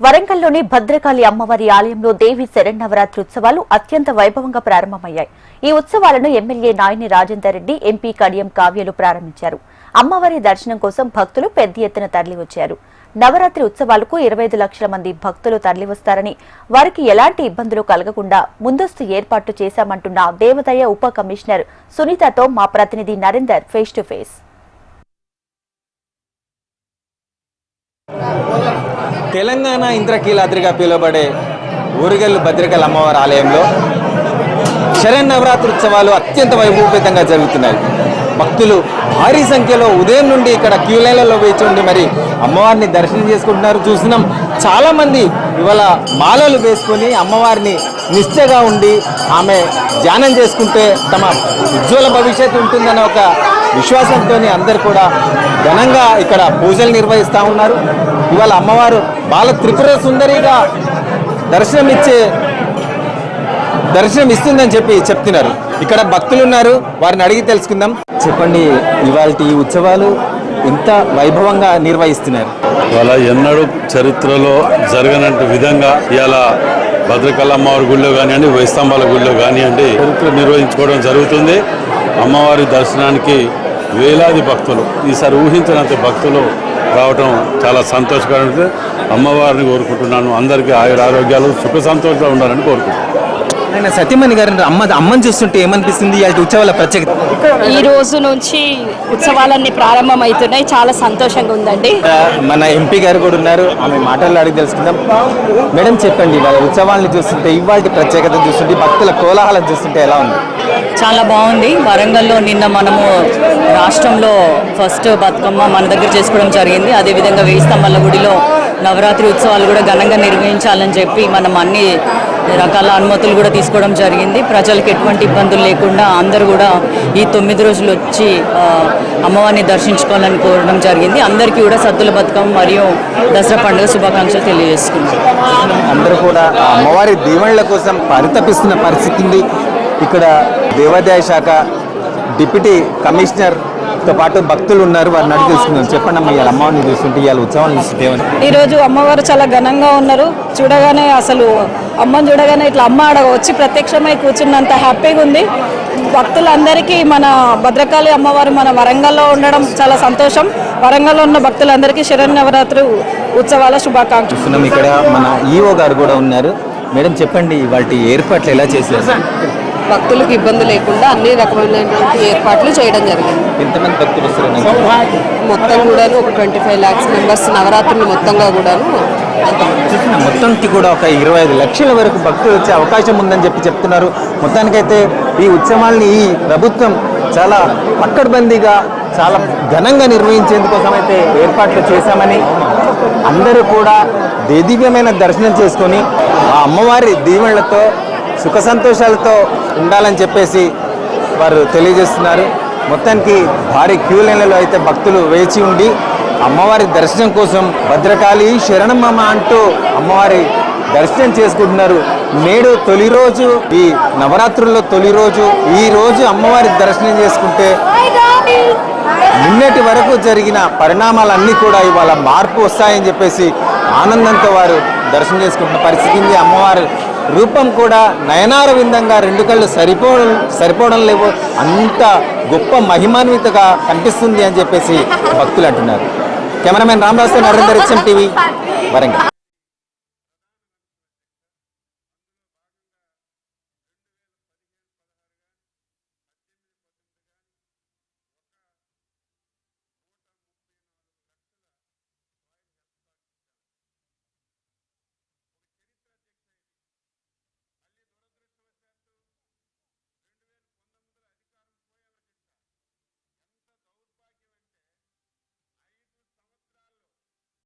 వరంగల్లోని భద్రకాళి అమ్మవారి ఆలయంలో దేవి శరన్నవరాత్రి ఉత్సవాలు అత్యంత వైభవంగా ప్రారంభమయ్యాయి. ఈ ఉత్సవాలను ఎమ్మెల్యే నాయని రాజేందర్ రెడ్డి, ఎంపీ కడియం కావ్యలు ప్రారంభించారు. అమ్మవారి దర్శనం కోసం భక్తులు పెద్ద ఎత్తున తరలివచ్చారు. నవరాత్రి ఉత్సవాలకు 25 లక్షల మంది భక్తులు తరలివస్తారని, వారికి ఎలాంటి ఇబ్బందులు కలగకుండా ముందస్తు ఏర్పాట్లు చేశామంటున్న దేవాదాయ ఉప కమిషనర్ సునీతతో మా ప్రతినిధి Narender face to face. Telangana ఇంద్రకీలాద్రిగా పిలువబడే ఊరుగల్లు భద్రకాళి అమ్మవారి ఆలయంలో శరన్నవరాత్రి ఉత్సవాలు అత్యంత వైభవపేతంగా జరుగుతున్నాయి. భక్తులు భారీ సంఖ్యలో ఉదయం నుండి ఇక్కడ క్యూ లైన్లలో వేచి ఉండి మరి అమ్మవారిని దర్శనం చేసుకుంటున్నారు. చూస్తున్నాం, చాలా మంది ఇవాళ మాలలు వేసుకొని అమ్మవారిని నిష్ఠగా ఉండి ఆమె ధ్యానం చేసుకుంటే తమ ఉజ్వల భవిష్యత్తు ఉంటుందన్న ఒక విశ్వాసంతో అందరు కూడా ఘనంగా ఇక్కడ పూజలు నిర్వహిస్తూ ఉన్నారు. ఇవాళ అమ్మవారు బాల త్రిపుర సుందరిగా దర్శనం ఇస్తుందని చెప్తున్నారు. ఇక్కడ భక్తులు ఉన్నారు, వారిని అడిగి తెలుసుకుందాం. చెప్పండి, ఇవాళ ఈ ఉత్సవాలు ఎంత వైభవంగా నిర్వహిస్తున్నారు? ఇవాళ ఎన్నడూ చరిత్రలో జరగనంత విధంగా ఇవాళ భద్రకాళి అమ్మవారి గుడిలో కానివ్వండి, వైస్తంభాల గుడిలో కానివ్వండి చరిత్ర నిర్వహించుకోవడం జరుగుతుంది. అమ్మవారి దర్శనానికి వేలాది భక్తులు, ఈసారి ఊహించినంత భక్తులు రావడం చాలా సంతోషకరంగా అమ్మవారిని కోరుకుంటున్నాను. అందరికీ ఆయుర ఆరోగ్యాలు సుఖ సంతోషంగా ఉండాలని కోరుకుంటున్నాను. ఆయన సతీమణి గారు అమ్మని చూస్తుంటే ఏమనిపిస్తుంది? ఇలాంటి ఉత్సవాల ప్రత్యేకత ఈ రోజు నుంచి ఉత్సవాలన్నీ ప్రారంభమవుతున్నాయి, చాలా సంతోషంగా ఉందండి. మన ఎంపీ గారు కూడా ఉన్నారు, ఆమె మాటల్లో అడిగి తెలుసుకుందాం. మేడం చెప్పండి, వాళ్ళ ఉత్సవాలను చూస్తుంటే ఇవాళ ప్రత్యేకత చూస్తుంటే భక్తుల కోలాహలం చూస్తుంటే ఎలా ఉంది? చాలా బాగుంది. వరంగల్లో నిన్న మనము రాష్ట్రంలో ఫస్ట్ బతుకమ్మ మన దగ్గర చేసుకోవడం జరిగింది. అదేవిధంగా వేయి స్తంభాల గుడిలో నవరాత్రి ఉత్సవాలు కూడా ఘనంగా నిర్వహించాలని చెప్పి మనం అన్ని రకాల అనుమతులు కూడా తీసుకోవడం జరిగింది. ప్రజలకు ఎటువంటి ఇబ్బందులు లేకుండా అందరూ కూడా ఈ 9 రోజులు వచ్చి అమ్మవారిని దర్శించుకోవాలని కోరడం జరిగింది. అందరికీ కూడా సద్దుల బతుకమ్మ మరియు దసరా పండుగ శుభాకాంక్షలు తెలియజేసుకున్నారు. అందరూ కూడా అమ్మవారి దీవెనల కోసం పరితపిస్తున్న పరిస్థితి ఉంది. ఇక్కడ దేవాదాయ శాఖ డిప్యూటీ కమిషనర్తో పాటు భక్తులు ఉన్నారు, వారిని అడిగి తెలుసుకుందాం. చెప్పండి అమ్మ, ఇవాళ అమ్మవారిని చూస్తుంటే ఇవాళ ఉత్సవాలు చూస్తుంటే ఈరోజు అమ్మవారు చాలా ఘనంగా ఉన్నారు. చూడగానే అసలు అమ్మని చూడగానే ఇట్లా అమ్మ ఆడ వచ్చి ప్రత్యక్షమై కూర్చున్నంత హ్యాపీగా ఉంది. భక్తులందరికీ మన భద్రకాళి అమ్మవారు మన వరంగల్లో ఉండడం చాలా సంతోషం. వరంగల్లో ఉన్న భక్తులందరికీ శరన్నవరాత్రి ఉత్సవాల శుభాకాంక్షలు. ఇక్కడ మన ఈఓ గారు కూడా ఉన్నారు. మేడం చెప్పండి, వాటి ఏర్పాట్లు ఎలా చేశారు? భక్తులకు ఇబ్బంది లేకుండా అన్ని రకమైనటువంటి ఏర్పాట్లు చేయడం జరిగింది. ఎంతమంది భక్తులు వస్తారు? మొత్తం కూడా ఒక 25 lakhs మెంబర్స్ నవరాత్రులు మొత్తంగా కూడాను మొత్తానికి కూడా ఒక 25 లక్షల వరకు భక్తులు వచ్చే అవకాశం ఉందని చెప్తున్నారు. మొత్తానికైతే ఈ ఉత్సవాల్ని ఈ ప్రభుత్వం చాలా పక్కడ్బందీగా చాలా ఘనంగా నిర్వహించేందుకోసం అయితే ఏర్పాట్లు చేశామని, అందరూ కూడా దేదీవ్యమైన దర్శనం చేసుకొని ఆ అమ్మవారి దీవెనలతో సుఖ సంతోషాలతో ఉండాలని చెప్పేసి వారు తెలియజేస్తున్నారు. మొత్తానికి భారీ క్యూ లైన్లలో అయితే భక్తులు వేచి ఉండి అమ్మవారి దర్శనం కోసం భద్రకాళి శరణమ్మ అంటూ అమ్మవారి దర్శనం చేసుకుంటున్నారు. నేడు తొలి రోజు, ఈ నవరాత్రుల్లో తొలి రోజు. ఈ రోజు అమ్మవారి దర్శనం చేసుకుంటే నిన్నటి వరకు జరిగిన పరిణామాలన్నీ కూడా ఇవాళ మార్పు వస్తాయని చెప్పేసి ఆనందంతో వారు దర్శనం చేసుకుంటున్న పరిస్థితి ఉంది. అమ్మవారి రూపం కూడా నయనార విందంగా 2 కళ్ళు సరిపోవడం లేవు, అంత గొప్ప మహిమాన్వితగా కనిపిస్తుంది అని చెప్పేసి భక్తులు అంటున్నారు. కెమెరామెన్ రామరాజుతో నరేందర్, HM TV, వరంగల్.